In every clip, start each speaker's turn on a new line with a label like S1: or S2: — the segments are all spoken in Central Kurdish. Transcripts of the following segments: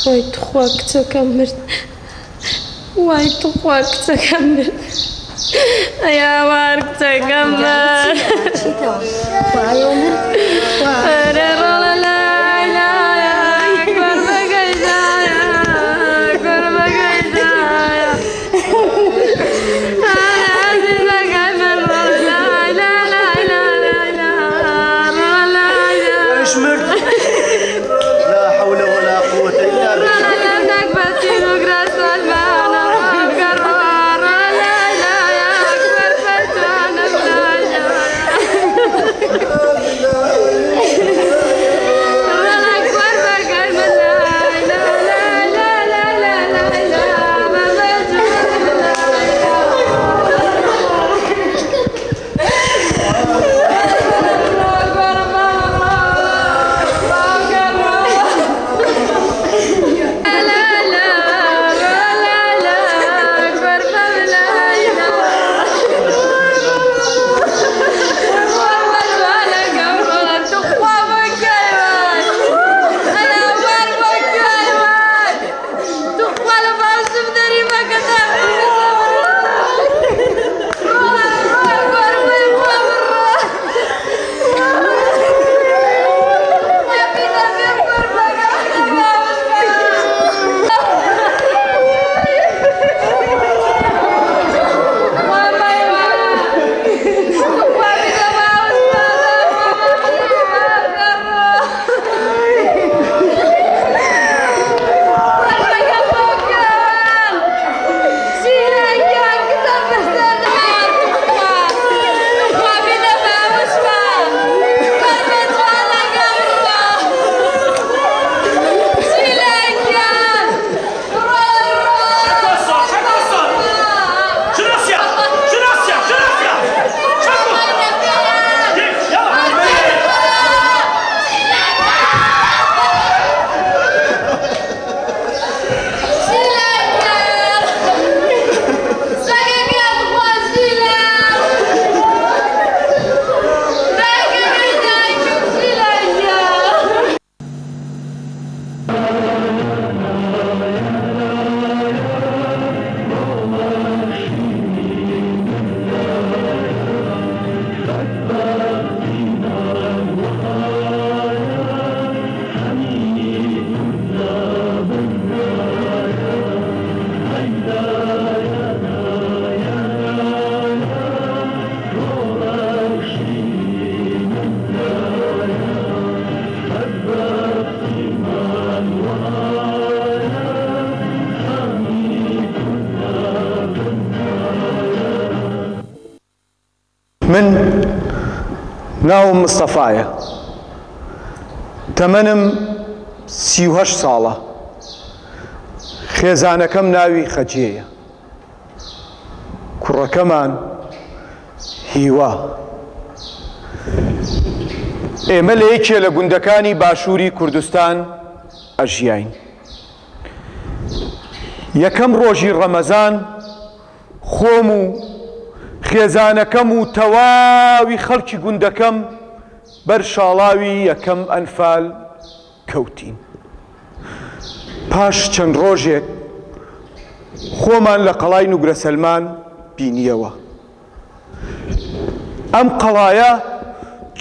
S1: وای توخوا کچەکەم مرد وای توخوا کچەکەم مرد ئەیاوار کچەکەم مرد
S2: من ناوم مستەفایە تەمەنم 38 ساڵە خێزانەکەم ناوی خەجێیە کوڕەکەمان هیوا ئێمە لە یەکێ لە گوندەکانی باشووری کوردستان ئەژیاین یەکەم ڕۆژی ڕەمەزان خۆم و خێزانەکەم و تەواوی خەڵکی گوندەکەم بەر شاڵاوی یەکەم ئەنفال کەوتین پاش چەند ڕۆژێک خۆمان لە قەڵای نوگرە سەلمان بینیەوە ئەم قەڵایە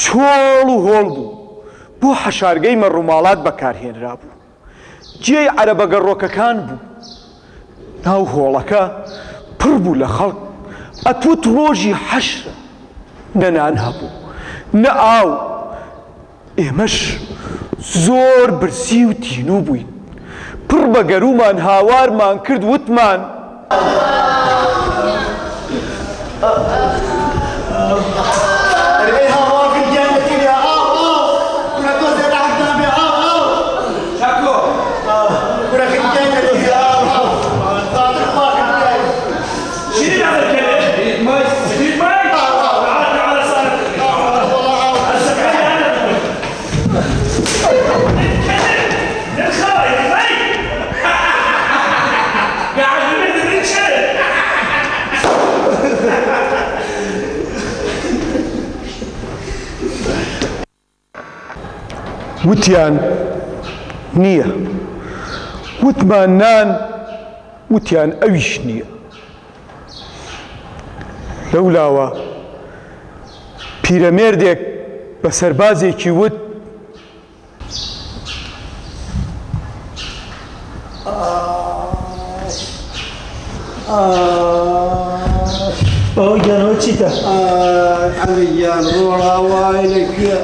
S2: چۆڵ و هۆڵ بوو بۆ حەشارگەی مەڕووماڵات بەکارهێنرا بوو جێی عەرەبە گەڕۆکەکان بوو ناو هۆڵەکە پڕ بوو لە خەڵک ئەتوت ڕۆژی حەشرە نەنان هەبوو نە ئاو ئێمەش زۆر برسی و تینوو بووین پڕ بە گەرومان هاوارمان کرد وتمان وتیان نییە وتمان نان وتیان ئەویش نییە لەولاوە پیرەمێردێک بە سەربازێکی وت
S3: باوەگیانەوە چیتە؟
S4: عەلییان ڕۆڵاوای لەکوێ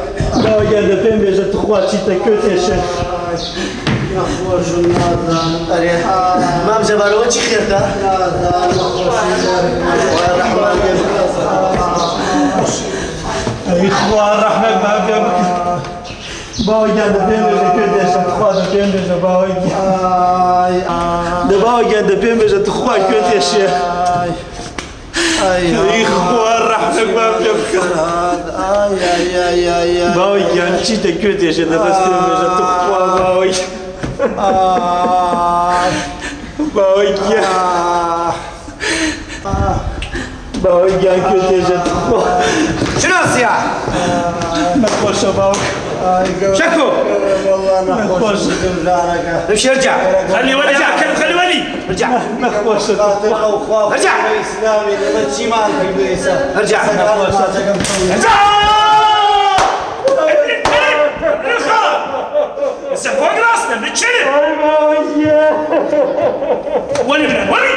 S3: باوەگیان دە پێم بێژە توخوا چیتە کوێتێشە
S4: نەخۆشم نازانم
S3: ئەرێ مام جەبارەوە چی خێرتە؟ ئەی خوا ڕەحمەت بە پێ بکە باوەگیان دە پێم بێژە کوێتێشە تخوا دە پێم بێژە باوەگیان دە باوەگیان دە پێم بێژە تخوا کوێتێشە ئەی خوا ڕەحمەت بە پێ بکە باوەگیان چیتە کوێتێشە دەبەست پێم بێژە تخوا باوەگیان باوەگیان کوێتێشە تخوا
S4: شناسیە
S3: نەخۆشە باوک
S4: شەکۆ
S3: نەخۆشە
S4: شێرجە
S5: خلي ولي خلي ولي
S4: ارجع
S3: نەخۆشە
S4: ارجع
S3: ئیسلامی لەمە چیمان کردوێسە
S4: ارجع
S5: ارجع هسه فوق راسنا بنتشلل ولي ولي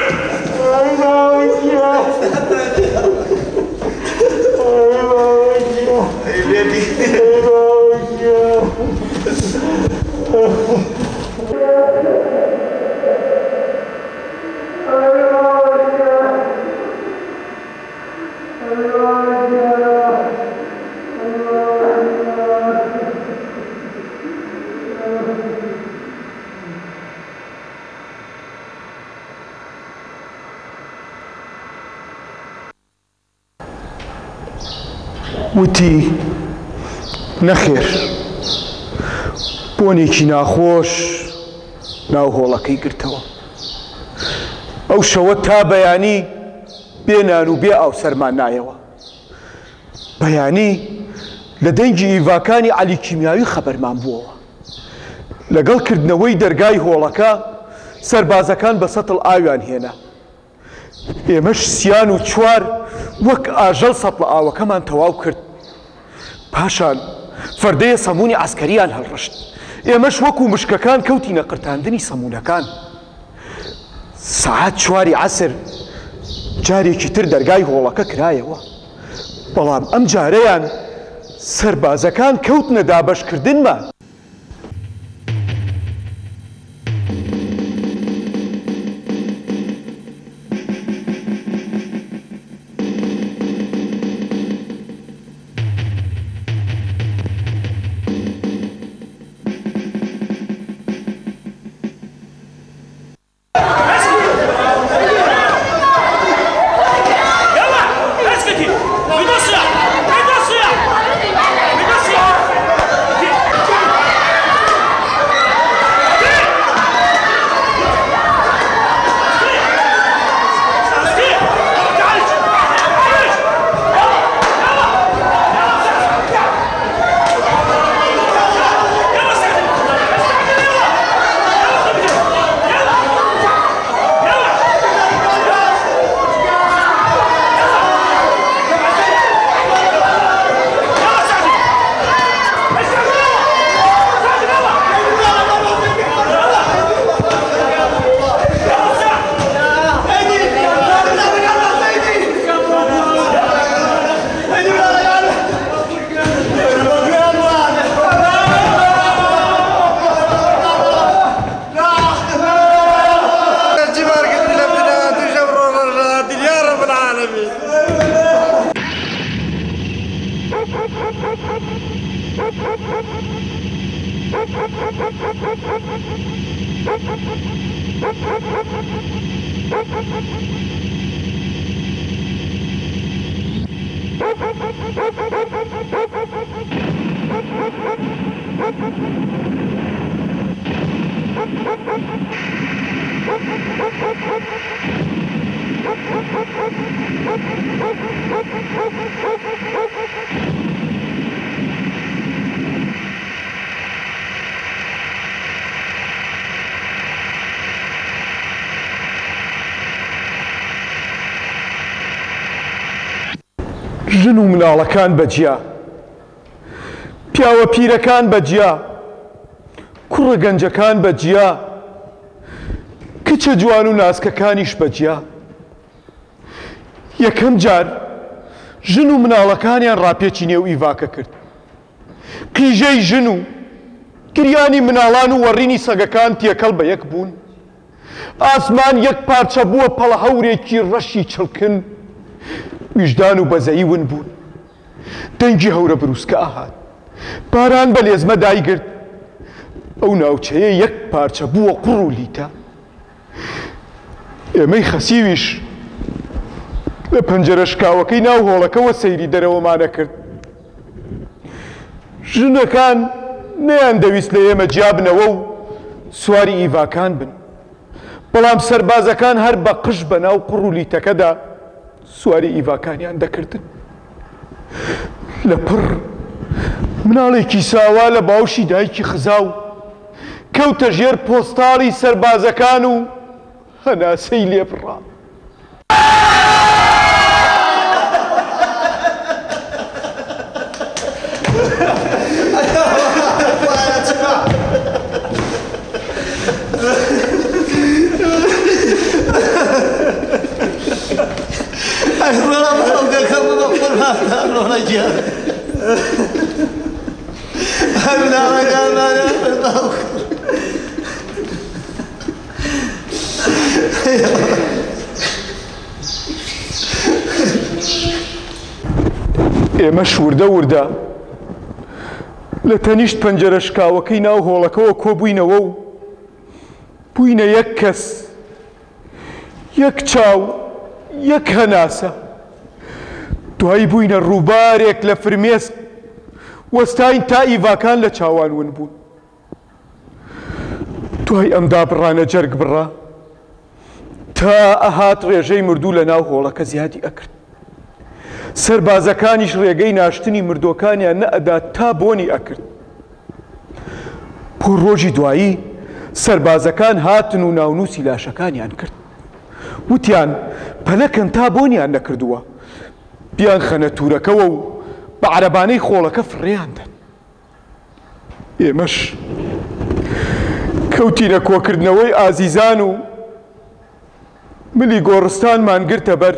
S2: وتی نەخێر بۆنێکی ناخۆش ناو هۆڵەکەی گرتەوە ئەو شەوە تا بەیانی بێنان و بێ ئاو سەرمان نایەوە بەیانی لە دەنگی ئیڤاکانی عەلی کیمیاوی خەبەرمان بووەوە لەگەڵ کردنەوەی دەرگای هۆڵەکە سەربازەکان بە سەتڵ ئاویان هێنا ئێمەش سیان و چوار وەک ئاژەڵ سەتڵ ئاوەکەمان تەواو کرد پاشان فەردەیە سەموونی عەسکەریان هەڵڕشت ئێمەش وەکو مشکەکان کەوتینە قرتاندنی سەموونەکان سەعات چواری عەسر جارێکی تر دەرگای هۆڵەکە کرایەوە بەڵام ئەم جارەیان سەربازەکان کەوتنە دابەشکردنمان مناڵەکان بەجیا پیاوە پیرەکان بەجیا کوڕە گەنجەکان بەجیا کچە جوان و ناسکەکانیش بەجیا یەکەم جار ژن و مناڵەکانیان ڕاپێکی نێو ئیڤاکە کرد قیژەی ژن و گریانی مناڵان و وەڕینی سەگەکان تێکەڵ بە یەک بوون ئاسمان یەک پارچە بووە پەڵە هەورێکی ڕەشی چڵکن ویژدان و بەزەیی ون بوون دەنگی هەورە بروسکە ئاهات باران بە لێزمە دایگرت ئەو ناوچەیە یەک پارچە بووە قوڕ و لیتە ئێمەی خەسیویش لە پەنجەرە شکاوەکەی ناو هۆڵەکەوە سەیری دەرەوەمانە کرد ژنەکان نەیان دەویست لە ئێمە جیابنەوە و سواری ئیڤاکان بن بەڵام سەربازەکان هەر بە قژ بە ناو قوڕ و لیتەکەدا سواری ئیڤاکانیان دەکردن لە پڕ مناڵێکی ساوا لە باوشی دایکی خزا و کەوتە ژێر پۆستاڵی سەربازەکان و هەناسەی لێبڕا ئێمەش وردە وردە لە تەنیشت پەنجەرە شکاوەکەی ناو هۆڵەکەەوە کۆبووینەوە و بووینە یەک کەس یەک چاو یەک هەناسە دوایی بووینە ڕووبارێک لە فرمێسک وەستاین تا ئیڤاکان لە چاوان ون بوون دوای ئەمدا بڕانە جەرگ بڕا تا ئەهات ڕێژەی مردوو لە ناو هۆڵەکە زیادی ئەکرد سەربازەکانیش ڕێگەی ناشتنی مردۆکانیان نەئەدا تا بۆنی ئەکرد بۆ ڕۆژی دوایی سەربازەکان هاتن و ناونووسی لاشەکانیان کرد وتیان پەلەکەن تا بۆنیان نەکردووە بیان خەنە توورەکەوە و بە عەرەبانەی خۆڵەکە فڕێیاندەن ئێمەش کەوتینە کۆکردنەوەی ئازیزان و ملی گۆڕستانمان گرتە بەر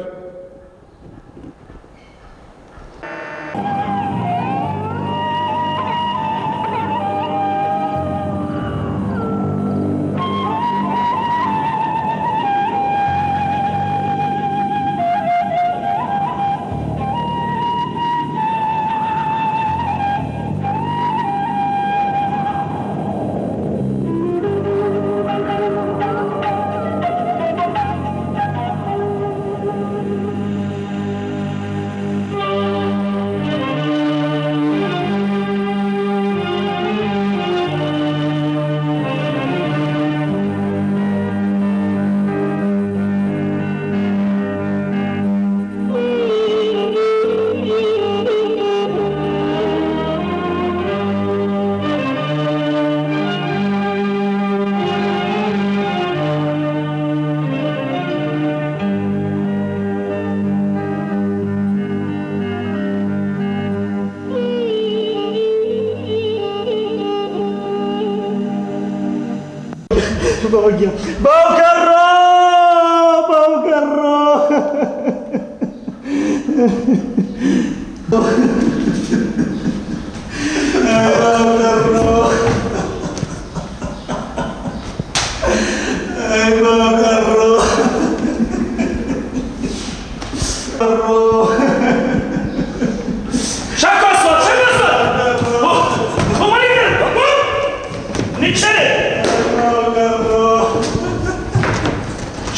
S3: باوکەڕۆ باوکەڕۆ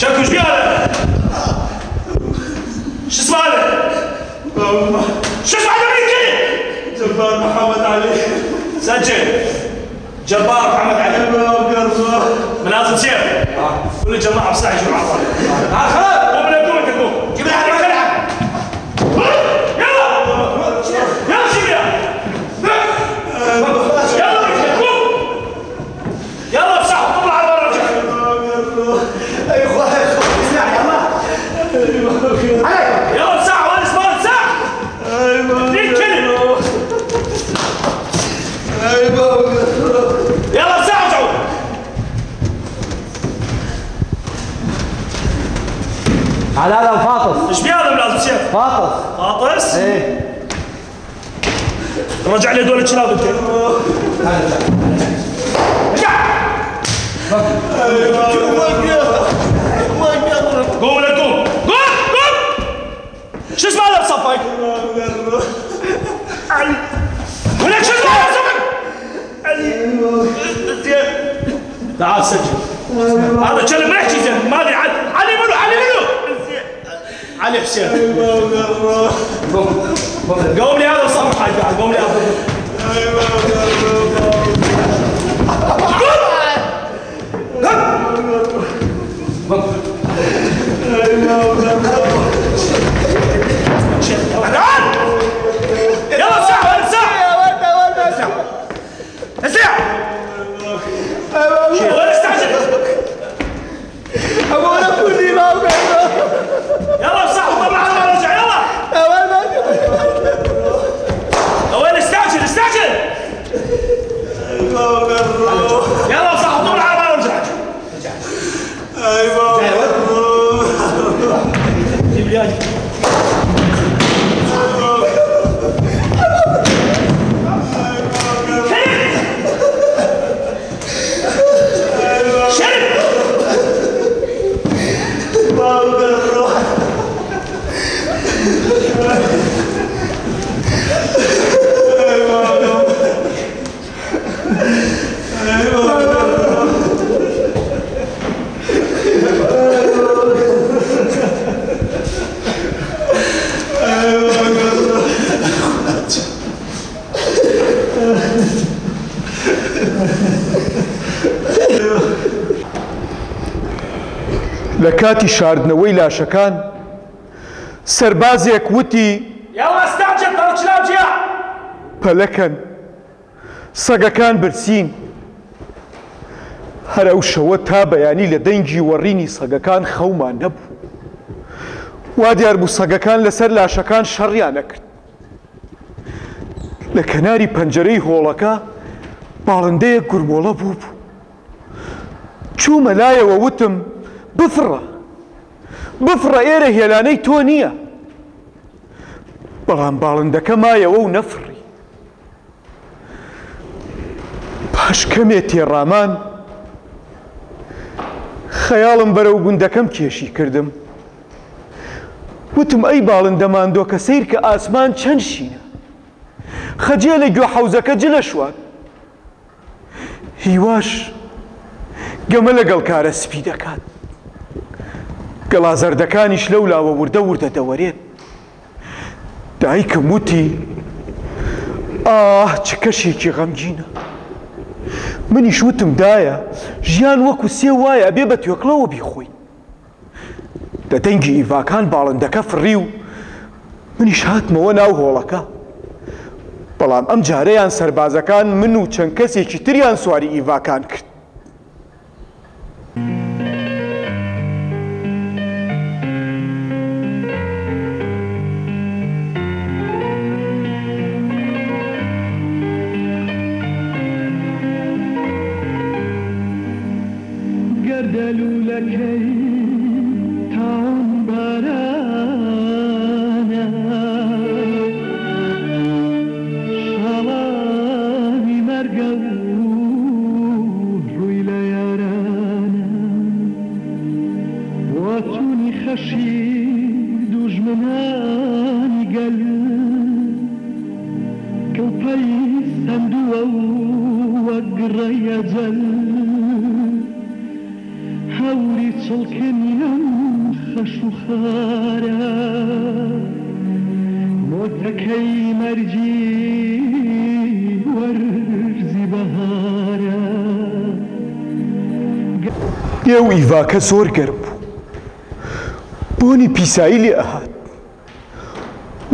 S5: شكو شبيالك؟ شو اسمه هذا؟ شو اسمه هذا منك؟
S3: جبار محمد علي.
S5: سجل جبار محمد علي. مناظم سير. كل الجماعة بساعة يجوا على الطريق. خلاص مو من الدول تقوم. جيب لي حد يلعب. يلا يلا شبيال. يلا بساعة طلع على برا رجع.
S3: اي اخوان اسمع يلا.
S5: يلا بساعة وين اسمه ساعة.
S4: على هذا الفاطس.
S5: ايش بهذا ملازم سيف؟
S4: فاطس.
S5: فاطس؟
S4: ايه.
S5: رجع لي هذول الكلاب انت. قوم ولا قوم. قوم. شو اسمه هذا بصفك؟ علي. ولك شو اسمه هذا بصفك؟ علي. زين. تعال سجل. هذا كلب ما يحكي زين، ما ادري علي منو؟ علي حسين. قوم لي هذا بصفك حاج بعد، قوم لي هذا. يلا ساعة وين استعجل؟
S3: ابونا كلي ما
S5: يلا بساعة طلع على رجع يلا. وين استعجل؟ يلا بساعة طلع على رجع. جيب لي هاجي.
S2: لكاتي شاردنەوەی لاشەکان سەربازێک وتی
S5: يلا استعجل ترى كلاب جياع.
S2: پەلەکەن سەگەکان برسین. هەر ئەو شەوە تا بەیانی لە دەنگی وەڕینی سەگەکان خەومان نەبوو. وا دیار بوو سەگەکان لەسەر لاشەکان شەڕیان نەکرد. لە کەناری پەنجەرەی هۆڵەکە باڵندەیەک گورمۆڵە بوو. چوومە لایەوە وتم بفڕە ئێرە هێلانەی تۆ نییە. بەڵام باڵندەکە مایەوە و نەفڕی. پاش کەمێ تێڕامان خەیاڵم بەرەو گوندەکەم کێشی کردم. وتم ئەی باڵندەمان دۆکە سیر کە ئاسمان چەند شینە، خەجێ لە گوێ حەوزەکە جلە شوان. هیواش گەمە لەگەڵ کارە سپی دەکات، گەڵازەردەکانیش لەو لاوە وردە دەوەرێت. دایکم وتی ئاه چ کەشێکی غەمگینە. منیش وتم دایە ژیان وەکو سێ وایە بێ بە توێکڵەوە بیخۆین. لە دەنگی ئیڤاکان باڵندەکە فڕی و منیش هاتمەوە ناو هۆڵەکە. بەڵام ئەم جارەیان سەربازەکان من و چەند کەسێکی تریان سواری ئیڤاکان کرد. ئێو ئیڤاکە زۆر گەرم بوو، بۆنی پیسایی لێ ئەهات.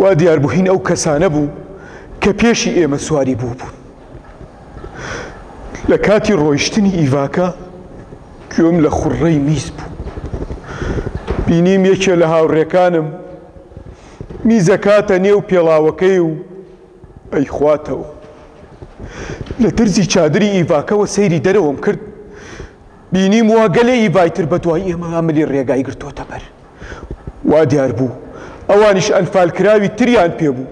S2: وا دیار بوو هین ئەو کەسانە بوو کە پێشی ئێمە سواری بوو بوون. لە کاتی ڕۆیشتنی ئیڤاکە گوێم لە خوڕەی میز بوو. بینیم یەکێ لە هاوڕێکانم میزەکاتە نێو پێڵاوەکەی و ئەیخواتەوە. لە ترسی چادری ئیڤاکەوە سەیری دەرەوەم کرد، بینیم وا گەلێ ئیڤایتر بە دوای ئێمە ئەمەلی ڕێگای گرتۆتە بەر. وا دیار بوو ئەوانیش ئەنفالکراوی تریان پێبوو.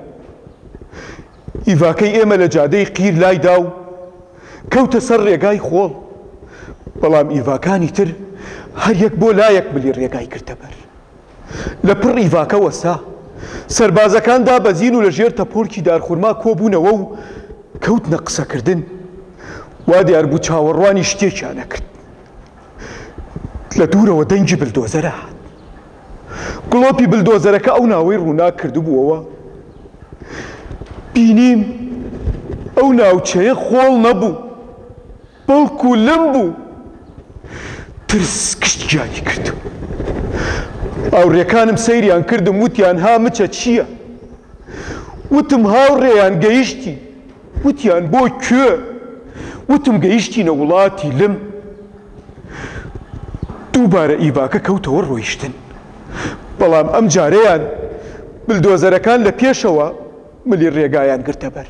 S2: ئیڤاکەی ئێمە لە جادەی قیر لایدا و کەوتە سەر ڕێگای خۆڵ، بەڵام ئیڤاکانی تر هەر یەک بۆ لایەک ملی ڕێگای کردەبەر. لە پڕ ئیڤاکە وەستا سەربازەکان دابەزین و لە ژێر تەپۆڵکی دارخورما کۆبوونەوە و کەوتنە قسەکردن. وا دیار بوو چاوەڕوانی شتێکیان نەکرد. لە دوورەوە دەنگی بلدۆزەرە هات. گڵۆپی بلدۆزەرەکە ئەو ناوەی ڕوونا کردبووەوە. بینیم ئەو ناوچەیە خۆڵ نەبوو، بەڵکو لم بوو. ترس کشتیانی کردم. ئاوڕێکانم سەیریان کردم، وتیان ها مچە چییە؟ وتم هاوڕێیان گەیشتی. وتیان بۆ کوێ؟ وتم گەیشتینە وڵاتی لم. دووبارە ئیڤاکە کەوتەوە ڕۆیشتن، بەڵام ئەم جارەیان بلدۆزەرەکان لە پێشەوە ملی ڕێگایان گرتەبەر.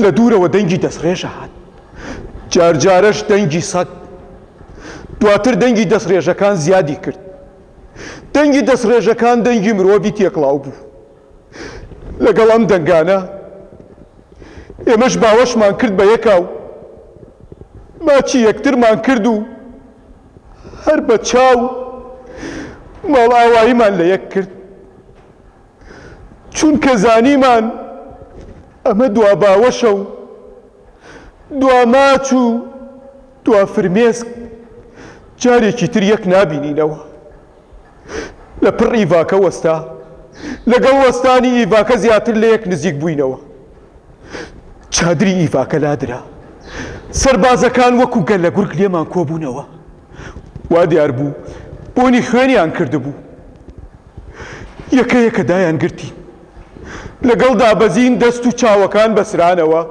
S2: لە دوورەوە دەنگی دەستڕێژە هات، جارجارەش دەنگی سەگ. دواتر دەنگی دەستڕێژەکان زیادی کرد. دەنگی دەستڕێژەکان دەنگی مرۆڤی تێکڵاو بوو. لەگەڵ ئەم دەنگانە ئێمەش باوەشمان کرد بە یەکاو، ماچی یەکترمان کرد و هەر بە چاو ماڵ ئاواییمان لە یەک کرد، چونکە زانیمان ئەمە دوا باوەشە و دوا ماچ و دوا فرمێسک جارێکی تر یەک نابینینەوە. لە پڕ ئیڤاکە وەستا، لەگەڵ وەستانی ئیڤاکە زیاتر لە یەک نزیک بووینەوە. چادری ئیڤاکە لادرا، سەربازەکان وەکو گەل لە گورگ لێمان کۆبوونەوە. وا دیار بوو بۆنی خوێنیان کردبوو. یەکە یەکە دایان گرتی، لەگەڵ دابەزین دەست و چاوەکان بەسرانەوە.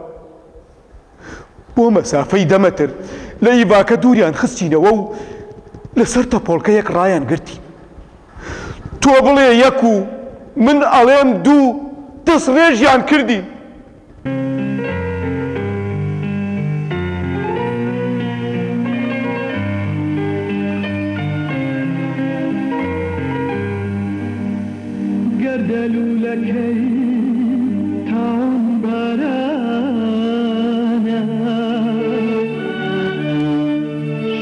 S2: بۆ مەسافەی دەمەتر لە ئیڤاکە دووریان خستینەوە و لەسەر تەپۆڵکە یەک ڕایان گرتی. تۆ بڵێ یەک و من ئەڵێم دوو، دەستڕێژیان کردی.
S6: گەردەلوولەکەی تاون بارانە،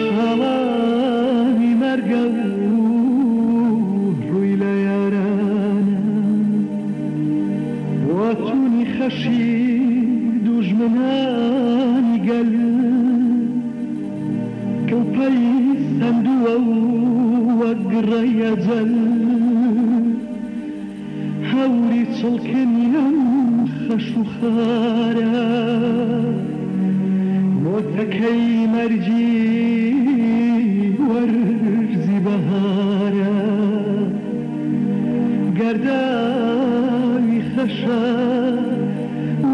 S6: شاڵاوی مەرگە و ڕووی لە یارانە، واتونی خەشی دوژمنانی گەل کەوپەی سەندووە و وەک گڕەی ئەجەل، هەوری چڵکنیان خەش و خارە، مۆتەکەی مەرجی وەرزی بەهارە، گەرداوی خەشە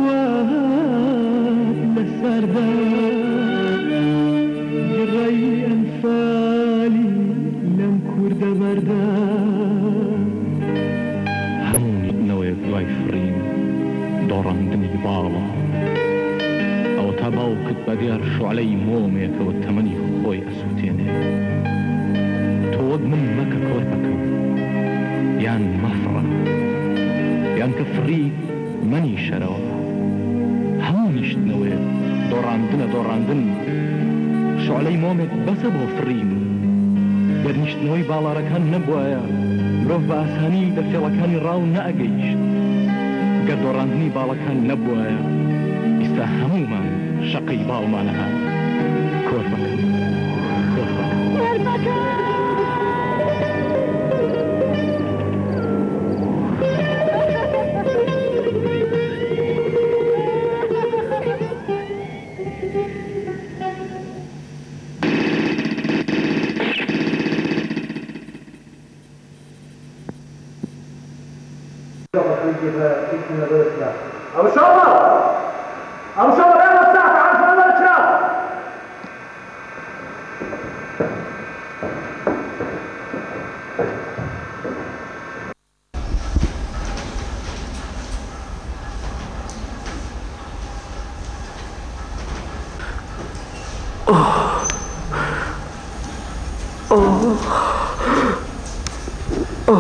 S6: وات لەسەردا، گڕەی ئەنفالی لەم کوردە بەردا. دوای فرین دۆڕاندنی باڵە، ئەو تا باوکت بە دیار شوعلەی مۆمێکەوە تەمەنی خۆی ئەسووتێنێ. تۆ وەک من مەکە کۆرپەکەم، یان مەفڕە یان کە فری منی شەرەوە. هەموو نیشتنەوەیە دۆڕاندنە دۆڕاندن، شوعلەی مۆمێک بەسە بۆ فرین. گەر نیشتنەوەی باڵارەکان نەبوایە، مرۆڤ بە ئاسانی دەرفێڵەکانی ڕاو نەئەگەیشت. گەر دۆڕاندنی باڵەکان نەبوایە، ئێستا هەموومان شەقەی باڵمانە هات. کۆرپەکەم
S5: أبو شومة أبو شومة يلا الساعة تعال فوق الأشراف.
S3: ئەم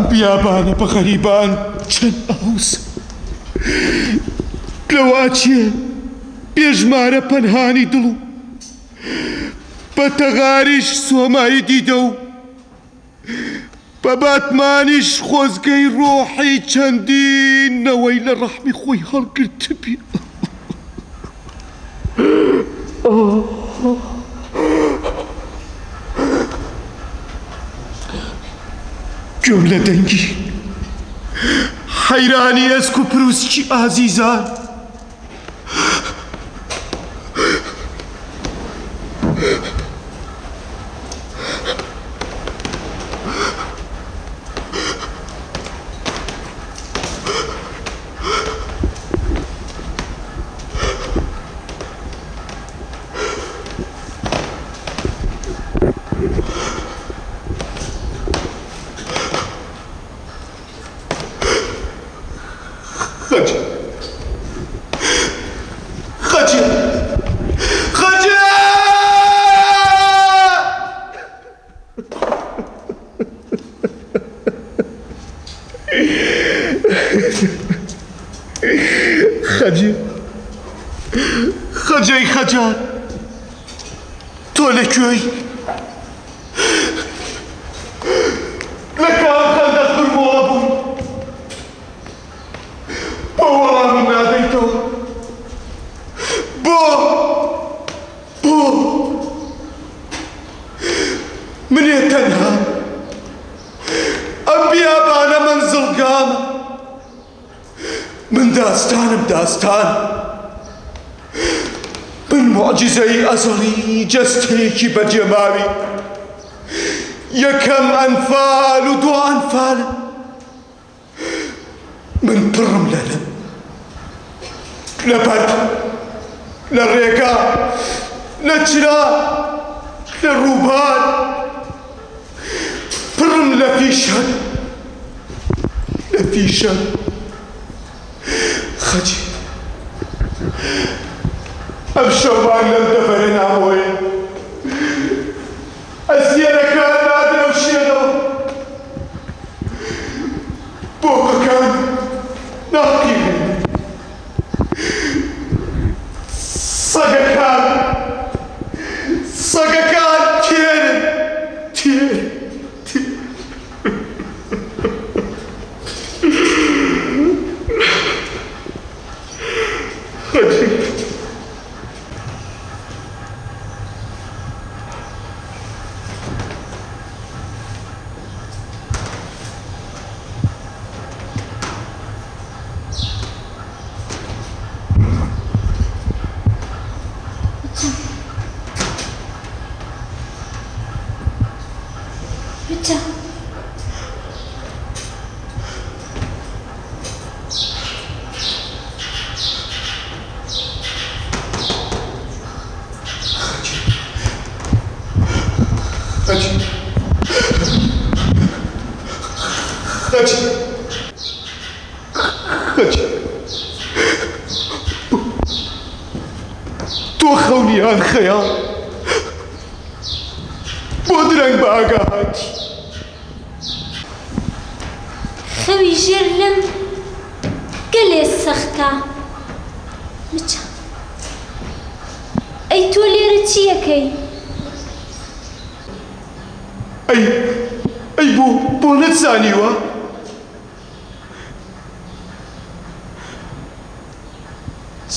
S3: بیابانە بە غەریبان چەند ئاوس لەوا چیە بێژمارە پەنهانی دڵ و بە تەغاریش سۆمایی دیدە و بە باتمانیش خۆزگەی ڕۆحی چەندینەوەی لە ڕەحمی خۆی هەڵگرت بێ. گوێم لە دەنگی حەیرانی ئەسک و پرووسکی ئازیزان خەجەی خەجان تۆ لەکوێی؟ لە کام خەندەق برمۆڵە بووم بۆ وەڵامی نادەیتەوە بۆ منێ تەنها ئەم بیابانە مەنزڵگامە من داستانم داستان من معجزەی ئەزەڵی جەستەیەکی بەجێماوی یەکەم ئەنفال و دوو ئەنفالە من پڕم لەنم لە بەر لە ڕێگا لە چرا لە ڕووبار پڕم لە فیشەن خەجی ئەم شەومان لەم دەبەرە نامۆیە ئەزیێرەکان نادرەوشێنەوە بۆقەکان ناقیڕێن سەگەکان تێرن تۆ خەونیان خەیاڵ بۆ درەنگ بە ئاگاهاتی
S1: خەوی ژێر لەم گەلێ سەختە مچە ئەی تۆ لێرە چیەکەی؟
S3: ئەی بۆ نەتزانیوە؟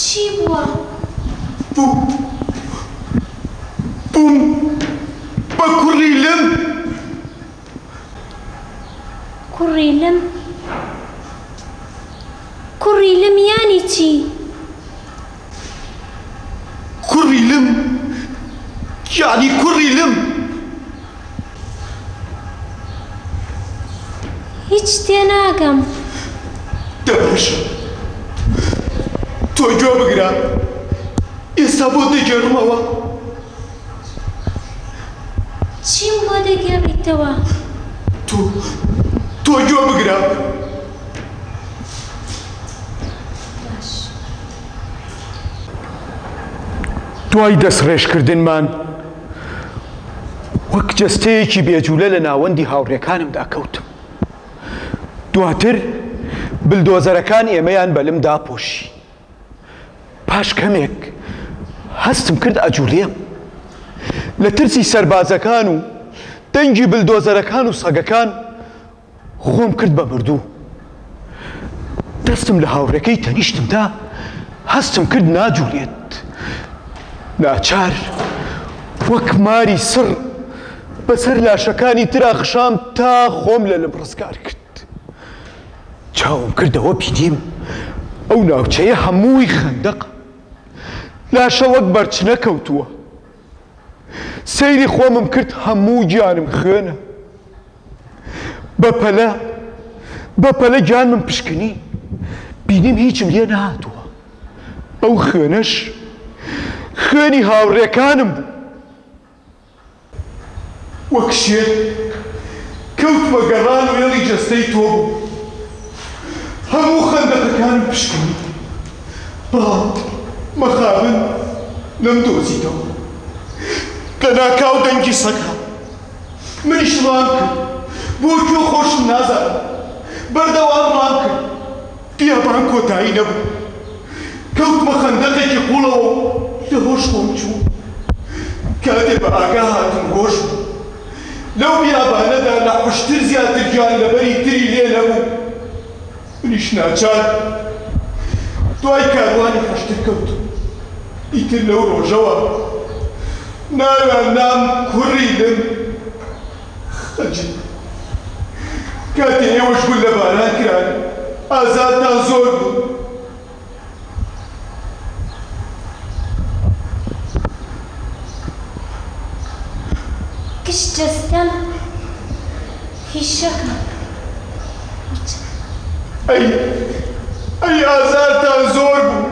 S1: چی بووە؟
S3: بووم بە کوڕی لەم.
S1: کوڕی لەم یانی چی؟
S3: کوڕی لەم یانی کوڕی لەم
S1: هیچ تێناگەم.
S3: دەباشە تۆ گوێ بگرە ئێستا بۆ دەگەڕمەوە
S1: چیم بۆ دەگەڕیتەوە؟
S2: تۆ گوێ بگرە.
S1: باش.
S2: دوای دەستڕێژکردنمان وەک جەستەیەکی بێجوولە لە ناوەندی هاوڕێکانمدا کەوتم. دواتر بلدۆزەرەکان ئێمەیان بەلم داپۆشی. پاش کەمێک هەستم کرد ئەجوولێم. لە ترسی سەربازەکان و دەنگی بلدۆزەرەکان و سەگەکان خۆم کرد بە مردوو. دەستم لە هاوڕێکەی تەنیشتمدا هەستم کرد ناجوولێت. ناچار وەک ماری سڕ بەسەر لاشەکانی ترا خشام تا خۆم لە لەم ڕزگار کرد. چاوم کردەوە پیدیم ئەو ناوچەیە هەمووی خەندەق. لاشە وەک بەرچنە کەوتووە. سەیری خۆمم کرد هەموو گیانم خوێنە. بەپەلە گیانمم پشکنی. بینیم هیچم لێ نهاتووە. ئەو خوێنەش خوێنی هاوڕێکانم بوو. وەک شێر کەوتمە گەڕان و هێڵی جەستەی تۆ بوو. هەموو خەندەقەکانم پشکنی. مەخابن لەم دۆزیتەوە. کە ناکاو دەنگی سەگا منیش ڕام کرد. بۆ گوێ خۆشم نازانم. بەردەوام ڕام کرد. بیابان کۆتایی نەبوو. کەوتمە خەندەقێکی قوڵەوە لە هۆش خۆم چوو. کاتێ بە ئاگا هاتم گۆش بوو. لەو بیابانەدا لە خوشتر زیاتر گیان لەبەری تری لێ نەبوو. منیش ناچار دوای کاروانی خەشتر کەوتم. ئیتر لەو ڕۆژەوە ناویان نام کوڕی لم. خەجل کاتێ ئێوەش بوون لە باران کران ئازادتان زۆر بوو.
S1: گشت جەستەم هیشەکە.
S2: ئەی ئازارتان زۆر بوو.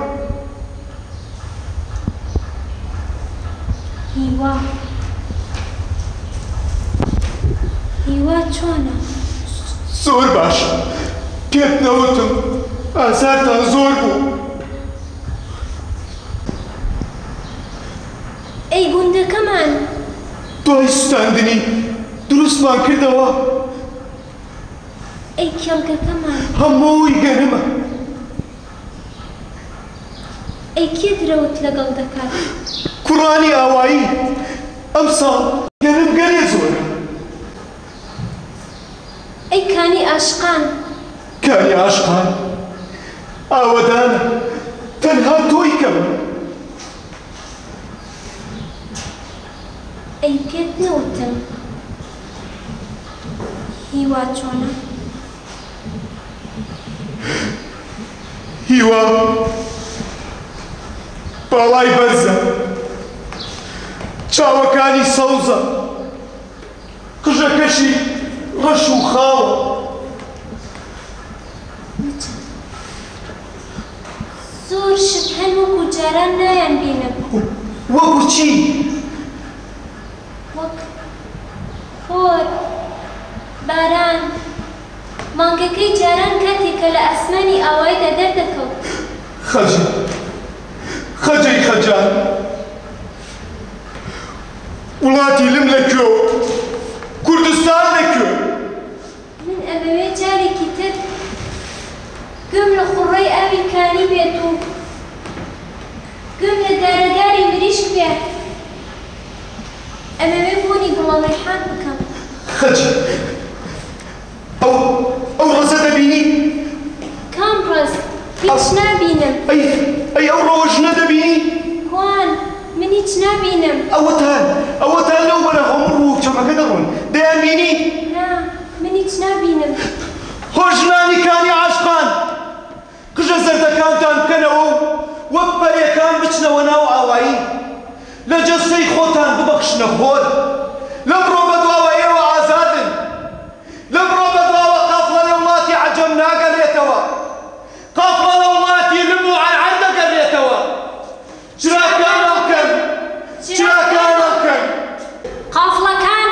S1: هیوا چۆنە؟
S2: زۆر باشە. پێت نەوتم ئازارتان زۆر بوو.
S1: ئەی گوندەکەمان
S2: دوای سوتاندنی دروستمان کردەوە.
S1: ئەی کێڵگەکەمان
S2: هەمووی گەنمە.
S1: ئەی کێ درەوت لەگەڵ دەکات؟
S2: کوڕانی ئاوایی ئەمساڵ گەنم گەنێ زۆرە.
S1: ئەی کانی ئاشقان
S2: کانی عاشقان ئاوەدانە تەنها تۆی کەمە.
S1: ئەی پێت نەوتم هیوا چۆنە؟
S2: هیوا باڵای بەرزە. چاوەکانی سەوزە. قژەکەشی ڕەش و خاوە.
S1: زۆر شت هەن وەکو جاران نایان بینم.
S2: وەکو چی؟
S1: وەک فۆر، باران، مانگەکەی جاران کاتێکە لە ئاسمانی ئاوایدا دەردەکەوت.
S2: خەجەی خەجان وڵاتی لم لەکوێ؟ کوردستان لەکوێ؟
S1: من ئەمەوێ جارێکی تر گوێم لە خوڕەی ئاوی کانی بێت و گوێم لە دارەداری مریشک بێت. ئەمەوێ بوونی گوڵەڕێحان بکەم.
S2: خەجی ئەو ڕەزە دەبینی؟
S1: کام ڕەز؟ هیچ نابینم.
S2: ئەی ئەو ڕۆژ نەدەبینی؟
S1: کوان من هیچ نابینم.
S2: ئەوەتان لەو بەرە هەموو ڕوو چەمەکە دەڕۆن. دەیان بینی؟
S1: نا من هیچ نابینم.
S2: هۆژنانی کانی عاشقان قژە زەردەکانتان بکەنەوە و وەک پەرێکان بچنەوە ناو ئاوایی. لە جەستەی خۆتان ببەخشنە خۆر. لەمڕۆ بەدواوە ئێوە ئازادن. لەمڕۆ بەدواوە قافڵە لە وڵاتی عەجەم ناگەڕێتەوە. قافڵە لە وڵاتی لم و عەنعەن دەگەڕێتەوە. چراکان هەڵکەن.
S1: قافڵەکان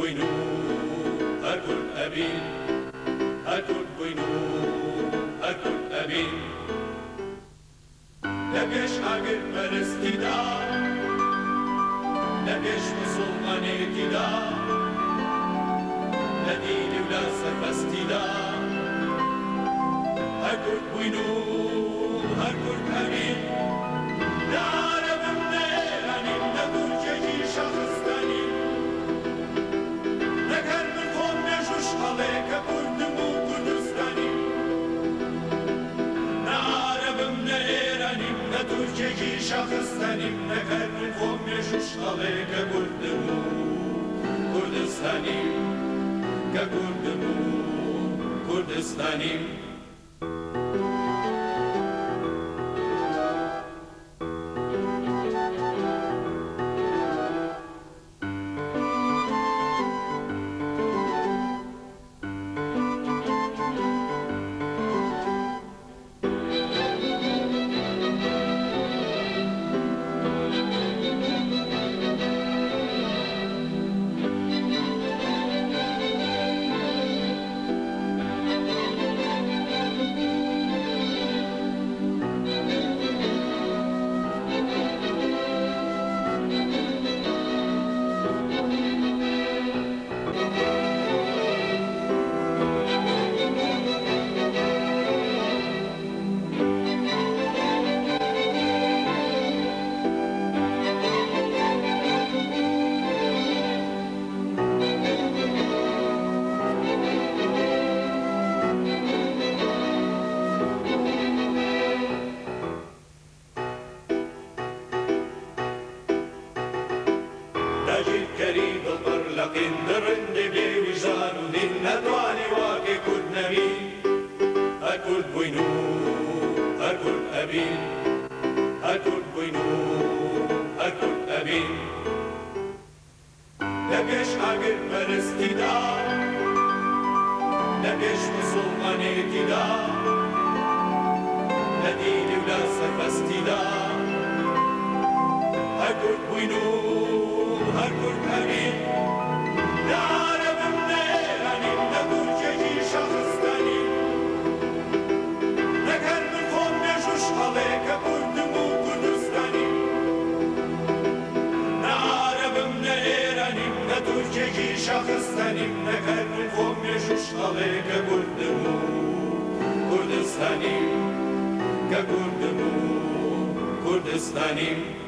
S7: بوینو هر کل ابین هر کل بوینو هر کل ابین لبیش آگر پرستی دا لبیش مسلمانی دا ندینی ولا سربستی دا هر کل بوینو هر کل ابین شخصتنیم نکردیم خود میشوش خاله که گردمو کردستانیم که گردمو کردستانیم كريم البرلقين درند بلي وجدان ودين ندواني واكي كل نبي هكل بوينو هكل أبين هكل بوينو هكل أبين لبيش عقل مرستي دا لبيش مسلماني دا نديني ولا سربستي دا هكل بوينو هركل أمين نعرف منيراني نقول جيجي شخصتاني نكر من خون نجوش عليك كردمو كردستاني نعرف منيراني نقول جيجي شخصتاني نكر من خون نجوش عليك كردمو كردستاني كردمو كردستاني